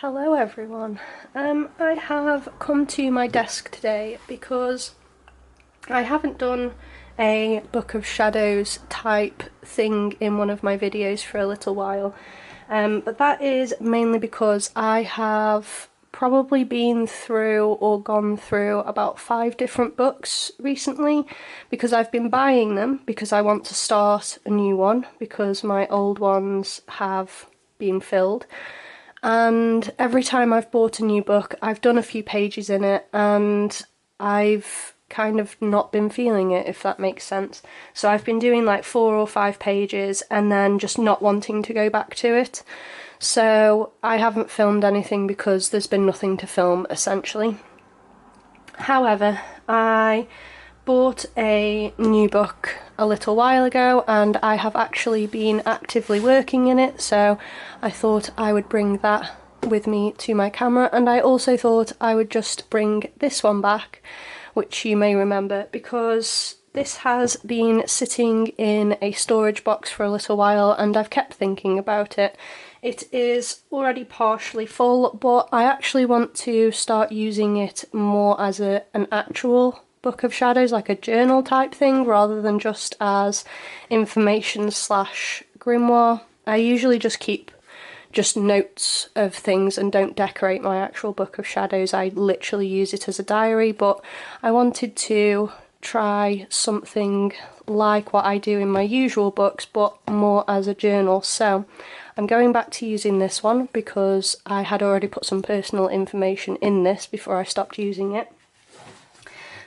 Hello everyone. I have come to my desk today because I haven't done a Book of Shadows type thing in one of my videos for a little while, but that is mainly because I have probably been through or gone through about 5 different books recently because I've been buying them because I want to start a new one because my old ones have been filled. And every time I've bought a new book, I've done a few pages in it and I've kind of not been feeling it, if that makes sense. So I've been doing like 4 or 5 pages and then just not wanting to go back to it. So I haven't filmed anything because there's been nothing to film, essentially. However, I bought a new book a little while ago and I have actually been actively working in it, so I thought I would bring that with me to my camera, and I also thought I would just bring this one back, which you may remember, because this has been sitting in a storage box for a little while and I've kept thinking about it. It is already partially full, but I actually want to start using it more as an actual Book of Shadows, like a journal type thing, rather than just as information slash grimoire. I usually just keep just notes of things and don't decorate my actual Book of Shadows. I literally use it as a diary, but I wanted to try something like what I do in my usual books, but more as a journal. So I'm going back to using this one because I had already put some personal information in this before I stopped using it.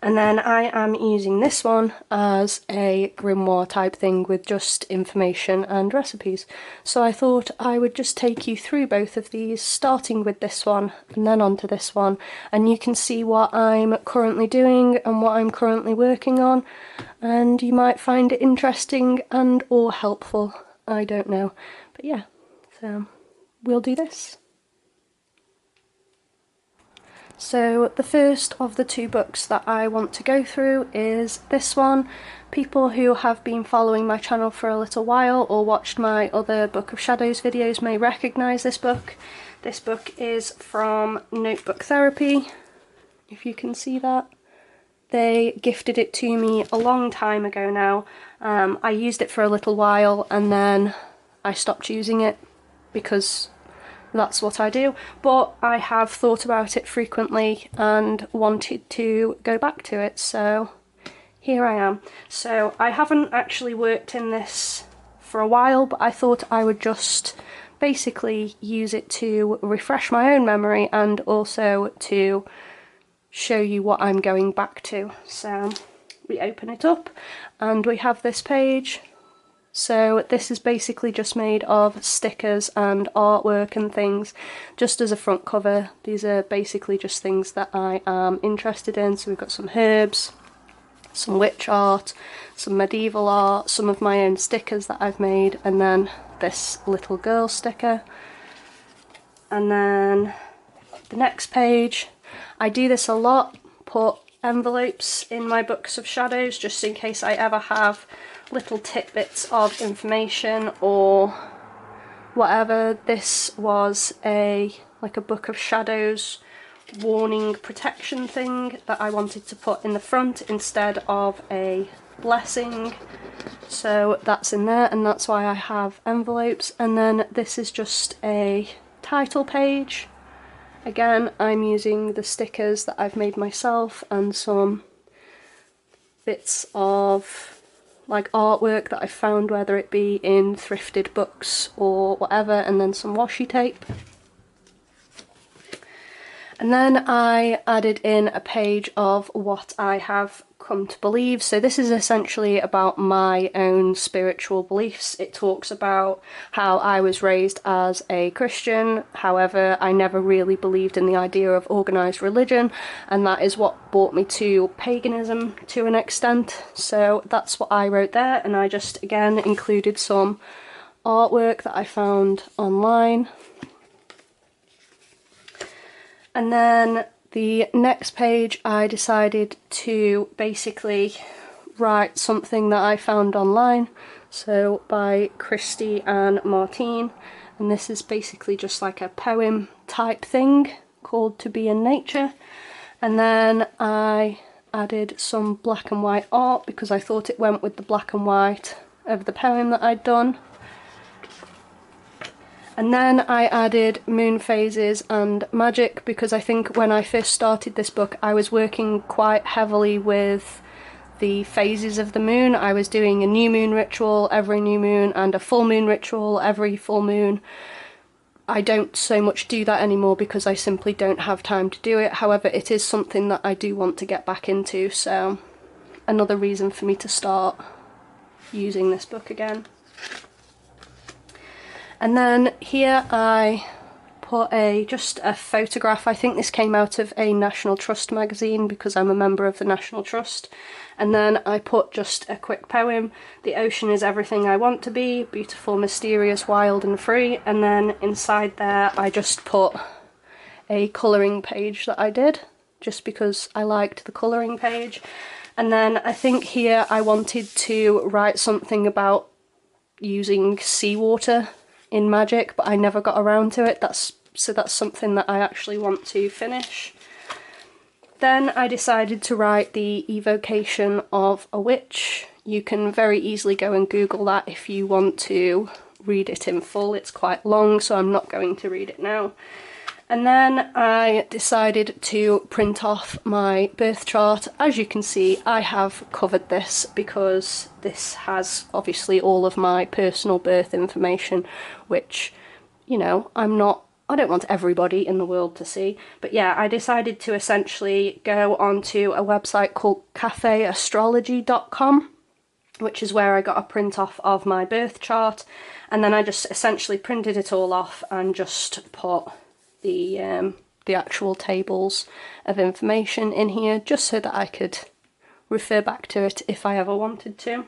And then I am using this one as a grimoire type thing with just information and recipes. So I thought I would just take you through both of these, starting with this one and then onto this one, and you can see what I'm currently doing and what I'm currently working on, and you might find it interesting and or helpful, I don't know. But yeah, so we'll do this. So the first of the 2 books that I want to go through is this one. People who have been following my channel for a little while or watched my other Book of Shadows videos may recognise this book. This book is from Notebook Therapy, if you can see that. They gifted it to me a long time ago now. I used it for a little while and then I stopped using it because that's what I do, but I have thought about it frequently and wanted to go back to it, so here I am. So I haven't actually worked in this for a while, but I thought I would just basically use it to refresh my own memory and also to show you what I'm going back to. So we open it up and we have this page. So this is basically just made of stickers and artwork and things, just as a front cover. These are basically just things that I am interested in. So we've got some herbs, some witch art, some medieval art, some of my own stickers that I've made, and then this little girl sticker. And then the next page, I do this a lot, put envelopes in my Books of Shadows just in case I ever have little tidbits of information or whatever. This was like a Book of Shadows warning protection thing that I wanted to put in the front instead of a blessing, so that's in there, and that's why I have envelopes. And then this is just a title page. Again, I'm using the stickers that I've made myself and some bits of like artwork that I found, whether it be in thrifted books or whatever, and then some washi tape. And then I added in a page of what I have come to believe. So this is essentially about my own spiritual beliefs. It talks about how I was raised as a Christian, however I never really believed in the idea of organised religion, and that is what brought me to paganism to an extent. So that's what I wrote there, and I just again included some artwork that I found online. And then the next page I decided to basically write something that I found online. so by Christy and Martine, and this is basically just like a poem type thing called To Be in Nature. And then I added some black and white art because I thought it went with the black and white of the poem that I'd done. And then I added moon phases and magic because I think when I first started this book I was working quite heavily with the phases of the moon. I was doing a new moon ritual every new moon and a full moon ritual every full moon. I don't so much do that anymore because I simply don't have time to do it. However, it is something that I do want to get back into, so another reason for me to start using this book again. And then here I put just a photograph. I think this came out of a National Trust magazine because I'm a member of the National Trust. And then I put just a quick poem. The ocean is everything I want to be, beautiful, mysterious, wild and free. And then inside there I just put a colouring page that I did, just because I liked the colouring page. And then I think here I wanted to write something about using seawater in magic, but I never got around to it. So that's something that I actually want to finish. Then I decided to write the evocation of a witch. You can very easily go and Google that if you want to read it in full. It's quite long, so I'm not going to read it now. And then I decided to print off my birth chart. As you can see, I have covered this because this has obviously all of my personal birth information, which, you know, I don't want everybody in the world to see. But yeah, I decided to essentially go onto a website called cafeastrology.com, which is where I got a print off of my birth chart. And then I just essentially printed it all off and just put the actual tables of information in here, just so that I could refer back to it if I ever wanted to.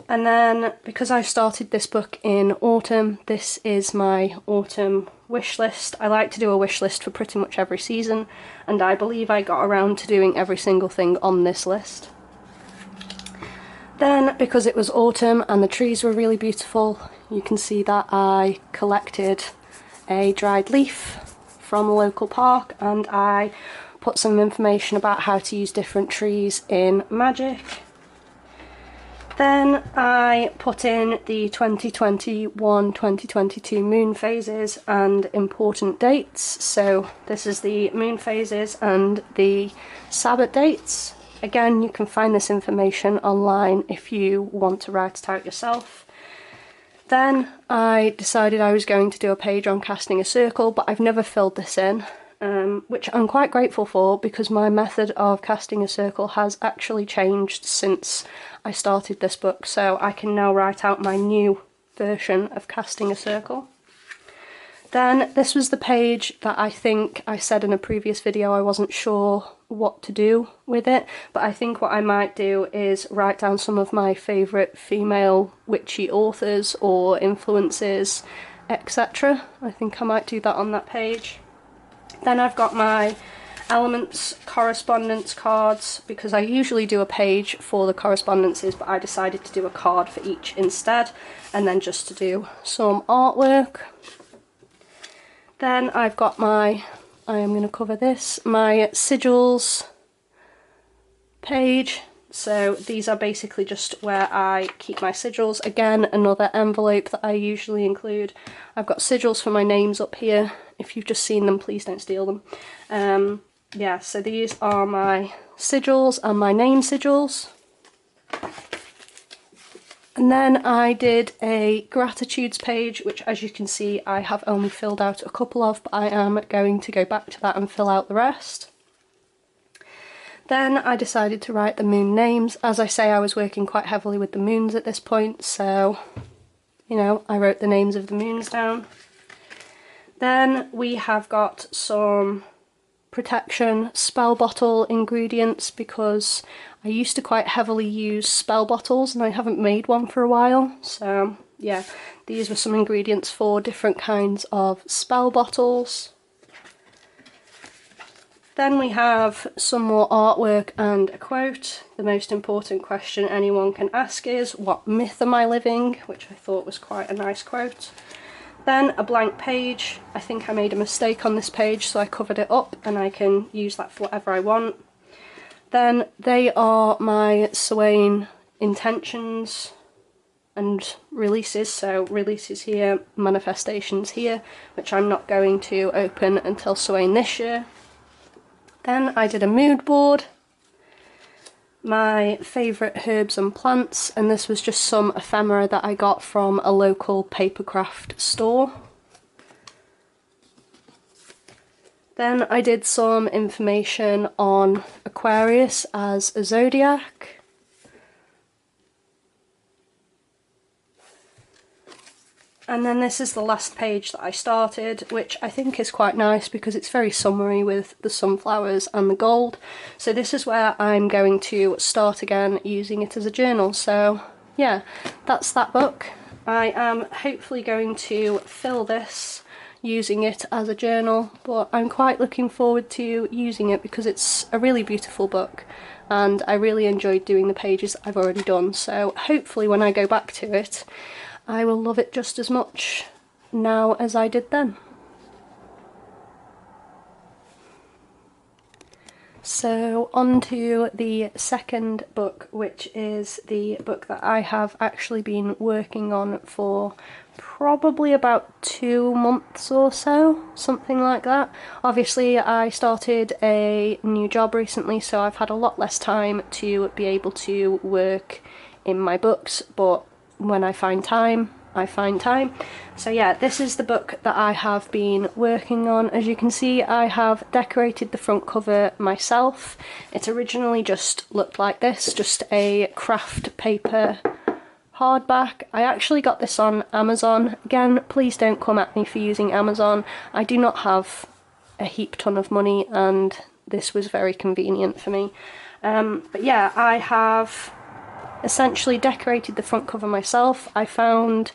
And then, because I started this book in autumn, this is my autumn wish list. I like to do a wish list for pretty much every season, and I believe I got around to doing every single thing on this list. Then, because it was autumn and the trees were really beautiful, you can see that I collected a dried leaf from a local park, and I put some information about how to use different trees in magic. Then I put in the 2021-2022 moon phases and important dates. So this is the moon phases and the Sabbath dates. Again, you can find this information online if you want to write it out yourself. Then I decided I was going to do a page on casting a circle, but I've never filled this in, which I'm quite grateful for because my method of casting a circle has actually changed since I started this book, so I can now write out my new version of casting a circle. Then this was the page that I think I said in a previous video I wasn't sure what to do with it, but I think what I might do is write down some of my favourite female witchy authors or influences, etc. I think I might do that on that page. Then I've got my elements correspondence cards, because I usually do a page for the correspondences, but I decided to do a card for each instead, and then just to do some artwork. Then I've got my, I am going to cover this, my sigils page. So these are basically just where I keep my sigils. Again, another envelope that I usually include. I've got sigils for my names up here. If you've just seen them, please don't steal them. Yeah, so these are my sigils and my name sigils. And then I did a gratitudes page, which as you can see I have only filled out a couple of, but I am going to go back to that and fill out the rest. Then I decided to write the moon names. As I say, I was working quite heavily with the moons at this point, so, you know, I wrote the names of the moons down. Then we have got some protection spell bottle ingredients, because I used to quite heavily use spell bottles and I haven't made one for a while, so yeah, these were some ingredients for different kinds of spell bottles. Then we have some more artwork and a quote. The most important question anyone can ask is, what myth am I living? Which I thought was quite a nice quote. Then a blank page. I think I made a mistake on this page, so I covered it up and I can use that for whatever I want. Then they are my sewing intentions and releases. So releases here, manifestations here, which I'm not going to open until sewing this year. Then I did a mood board, my favourite herbs and plants, and this was just some ephemera that I got from a local papercraft store. Then I did some information on Aquarius as a zodiac. And then this is the last page that I started, which I think is quite nice because it's very summery with the sunflowers and the gold. So this is where I'm going to start again using it as a journal. So yeah, that's that book. I am hopefully going to fill this using it as a journal, but I'm quite looking forward to using it because it's a really beautiful book and I really enjoyed doing the pages that I've already done. So hopefully when I go back to it, I will love it just as much now as I did then. So on to the second book, which is the book that I have actually been working on for probably about 2 months or so, something like that. Obviously I started a new job recently, so I've had a lot less time to be able to work in my books, but when I find time, I find time. So yeah, this is the book that I have been working on. As you can see, I have decorated the front cover myself. It originally just looked like this, just a craft paper hardback. I actually got this on Amazon. Again, please don't come at me for using Amazon. I do not have a heap ton of money and this was very convenient for me. But yeah, I have essentially decorated the front cover myself. I found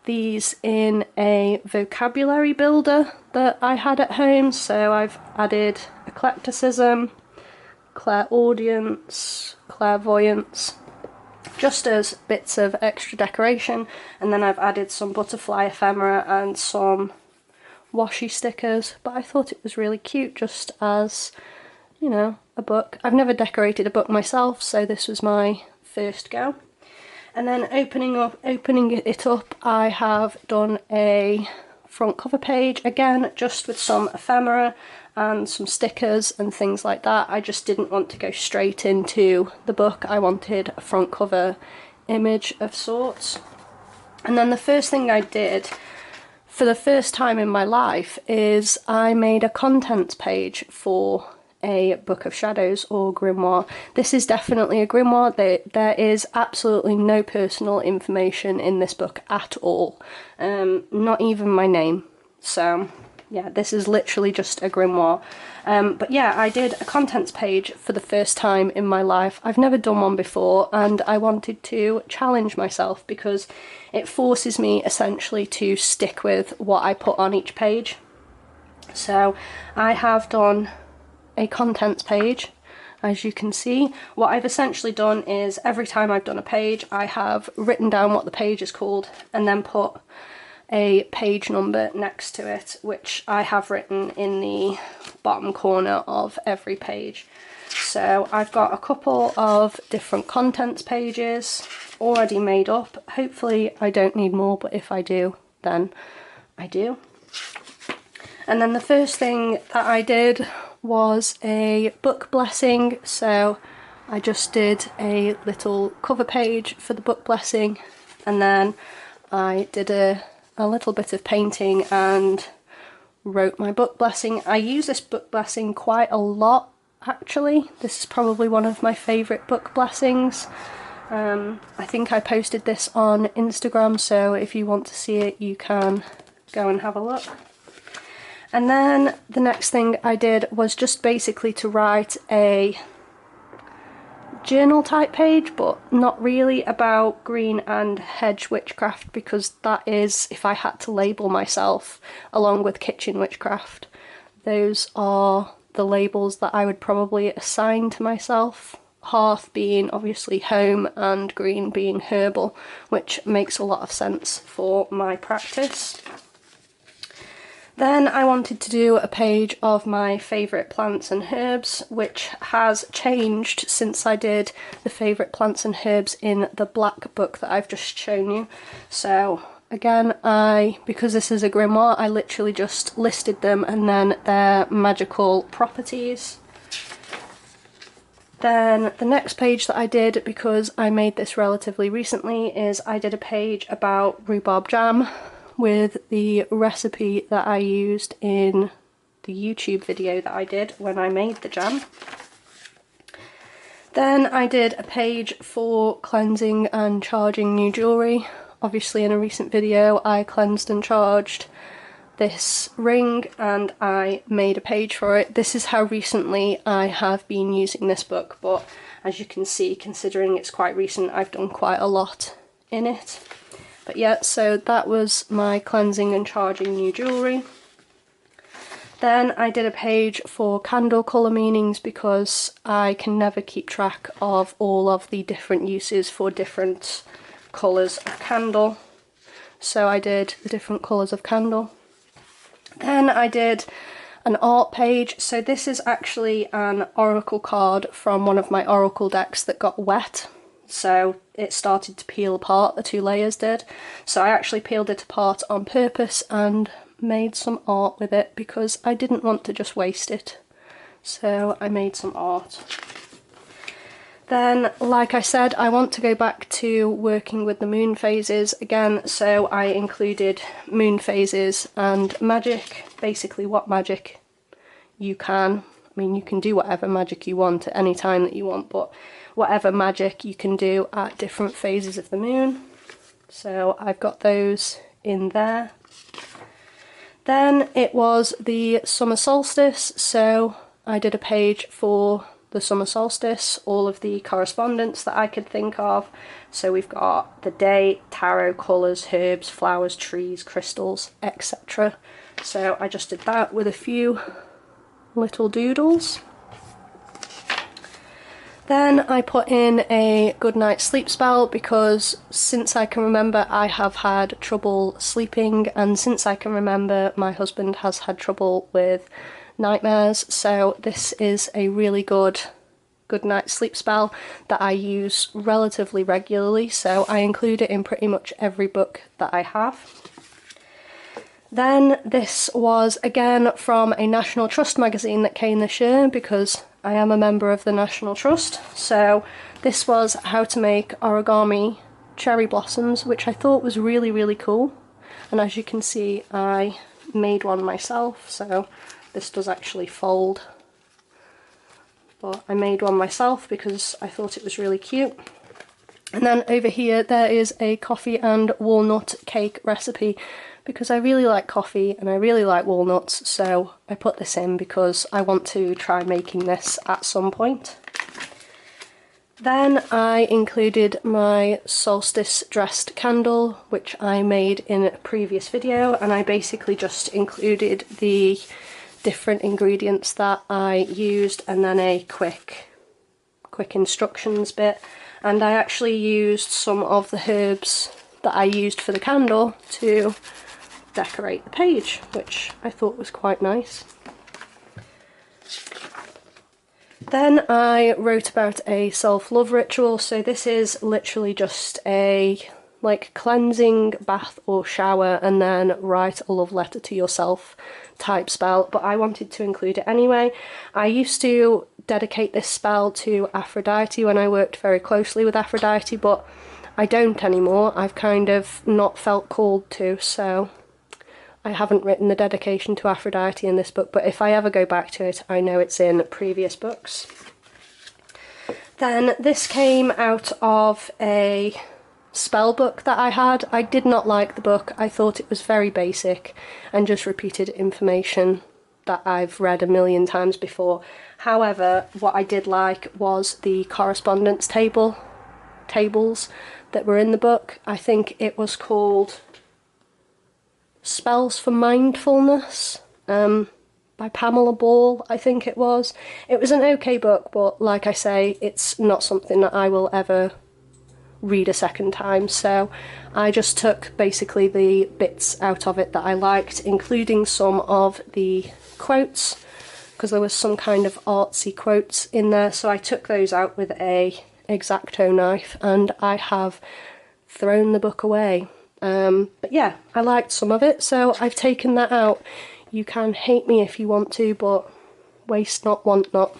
these in a vocabulary builder that I had at home, so I've added eclecticism, clairaudience, clairvoyance, just as bits of extra decoration, and then I've added some butterfly ephemera and some washi stickers, but I thought it was really cute just as, you know, a book. I've never decorated a book myself, so this was my first go. And then opening it up, I have done a front cover page, again just with some ephemera and some stickers and things like that. I just didn't want to go straight into the book, I wanted a front cover image of sorts. And then the first thing I did for the first time in my life is I made a contents page for a book of shadows or grimoire. This is definitely a grimoire. There is absolutely no personal information in this book at all, not even my name. So yeah, this is literally just a grimoire. But yeah, I did a contents page for the first time in my life. I've never done one before and I wanted to challenge myself because it forces me essentially to stick with what I put on each page. So I have done a contents page, as you can see. What I've essentially done is every time I've done a page, I have written down what the page is called and then put a page number next to it, which I have written in the bottom corner of every page. So I've got a couple of different contents pages already made up. Hopefully I don't need more, but if I do, then I do. And then the first thing that I did was a book blessing, so I just did a little cover page for the book blessing, and then I did a little bit of painting and wrote my book blessing. I use this book blessing quite a lot actually. This is probably one of my favourite book blessings. I think I posted this on Instagram, so if you want to see it you can go and have a look. And then the next thing I did was just basically to write a journal type page, but not really about green and hedge witchcraft, because that is, if I had to label myself along with kitchen witchcraft, those are the labels that I would probably assign to myself. Hearth being obviously home and green being herbal, which makes a lot of sense for my practice. Then I wanted to do a page of my favourite plants and herbs, which has changed since I did the favourite plants and herbs in the black book that I've just shown you. So again, because this is a grimoire, I literally just listed them and then their magical properties. Then the next page that I did, because I made this relatively recently, is I did a page about rhubarb jam with the recipe that I used in the YouTube video that I did when I made the jam. Then I did a page for cleansing and charging new jewellery. Obviously in a recent video I cleansed and charged this ring and I made a page for it. This is how recently I have been using this book, but as you can see, considering it's quite recent, I've done quite a lot in it. But yeah, so that was my cleansing and charging new jewellery. Then I did a page for candle colour meanings because I can never keep track of all of the different uses for different colours of candle. So I did the different colours of candle. Then I did an art page. So this is actually an oracle card from one of my oracle decks that got wet. So it started to peel apart, the two layers did. So I actually peeled it apart on purpose and made some art with it because I didn't want to just waste it. So I made some art. Then, like I said, I want to go back to working with the moon phases again, so I included moon phases and magic, basically what magic you can. I mean, you can do whatever magic you want at any time that you want, but whatever magic you can do at different phases of the moon. So I've got those in there. Then it was the summer solstice, so I did a page for the summer solstice, all of the correspondence that I could think of. So we've got the day, tarot, colours, herbs, flowers, trees, crystals, etc. So I just did that with a few little doodles. Then I put in a good night's sleep spell because since I can remember I have had trouble sleeping, and since I can remember my husband has had trouble with nightmares, so this is a really good night sleep spell that I use relatively regularly, so I include it in pretty much every book that I have. Then this was again from a National Trust magazine that came this year because I am a member of the National Trust. So this was how to make origami cherry blossoms, which I thought was really, really cool. And as you can see, I made one myself, so this does actually fold. But I made one myself because I thought it was really cute. And then over here there is a coffee and walnut cake recipe because I really like coffee and I really like walnuts, so I put this in because I want to try making this at some point. Then I included my solstice dressed candle, which I made in a previous video, and I basically just included the different ingredients that I used and then a quick instructions bit. And I actually used some of the herbs that I used for the candle to decorate the page, which I thought was quite nice. Then I wrote about a self-love ritual, so this is literally just a cleansing bath or shower and then write a love letter to yourself type spell, but I wanted to include it anyway. I used to dedicate this spell to Aphrodite when I worked very closely with Aphrodite, but I don't anymore. I've kind of not felt called to, so I haven't written the dedication to Aphrodite in this book, but if I ever go back to it, I know it's in previous books. Then this came out of a spell book that I had. I did not like the book. I thought it was very basic and just repeated information that I've read a million times before. However, what I did like was the correspondence tables that were in the book. I think it was called Spells for Mindfulness. by Pamela Ball, I think it was. It was an okay book, but like I say, it's not something that I will ever read a second time, so I just took basically the bits out of it that I liked, including some of the quotes, because there was some kind of artsy quotes in there, so I took those out with a X-Acto knife and I have thrown the book away. But yeah, I liked some of it, so I've taken that out. You can hate me if you want to, but waste not, want not.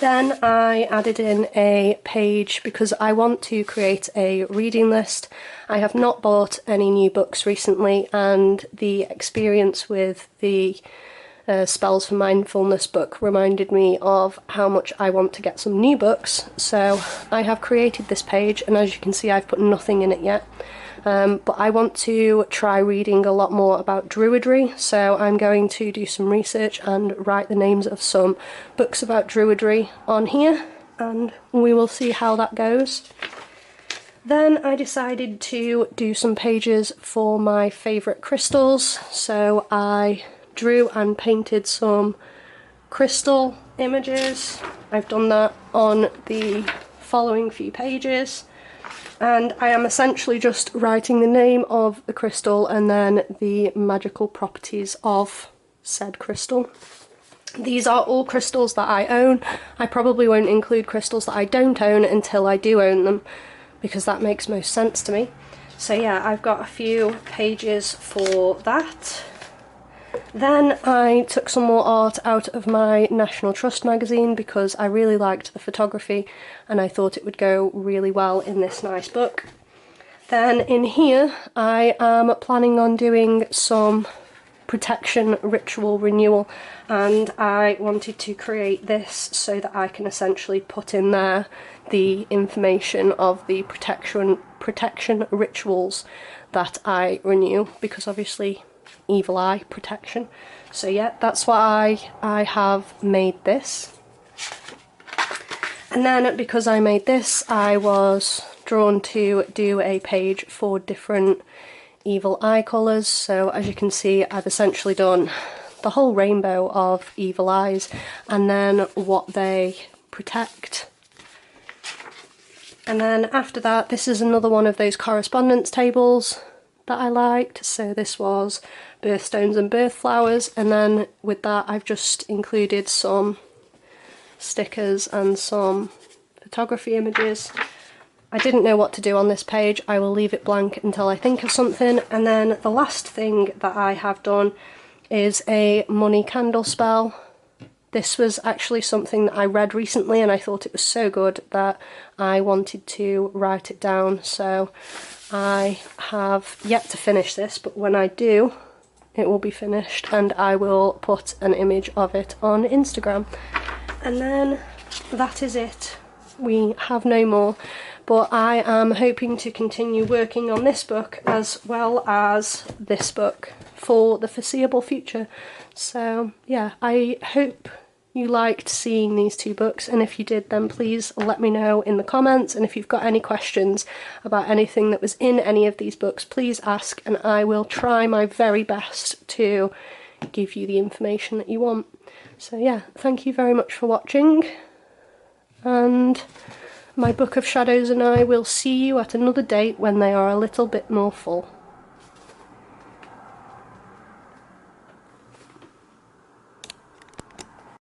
Then I added in a page because I want to create a reading list. I have not bought any new books recently, and the experience with the Spells for Mindfulness book reminded me of how much I want to get some new books. So I have created this page, and as you can see, I've put nothing in it yet. But I want to try reading a lot more about Druidry, so I'm going to do some research and write the names of some books about Druidry on here, and we will see how that goes. Then I decided to do some pages for my favourite crystals, so I drew and painted some crystal images. I've done that on the following few pages. And I am essentially just writing the name of the crystal and then the magical properties of said crystal. These are all crystals that I own. I probably won't include crystals that I don't own until I do own them, because that makes most sense to me. So yeah, I've got a few pages for that. Then I took some more art out of my National Trust magazine because I really liked the photography and I thought it would go really well in this nice book. Then in here I am planning on doing some protection ritual renewal, and I wanted to create this so that I can essentially put in there the information of the protection rituals that I renew, because obviously evil eye protection. So yeah, that's why I have made this. And then because I made this, I was drawn to do a page for different evil eye colours. So as you can see, I've essentially done the whole rainbow of evil eyes and then what they protect. And then after that, this is another one of those correspondence tables that I liked. So this was birthstones and birth flowers, and then with that I've just included some stickers and some photography images. I didn't know what to do on this page. I will leave it blank until I think of something. And then the last thing that I have done is a money candle spell. This was actually something that I read recently and I thought it was so good that I wanted to write it down. So I have yet to finish this, but when I do, it will be finished and I will put an image of it on Instagram. And then that is it. We have no more, but I am hoping to continue working on this book as well as this book for the foreseeable future. So yeah, I hope you liked seeing these two books, and if you did, then please let me know in the comments, and if you've got any questions about anything that was in any of these books, please ask and I will try my very best to give you the information that you want. So yeah, thank you very much for watching, and my Book of Shadows and I will see you at another date when they are a little bit more full.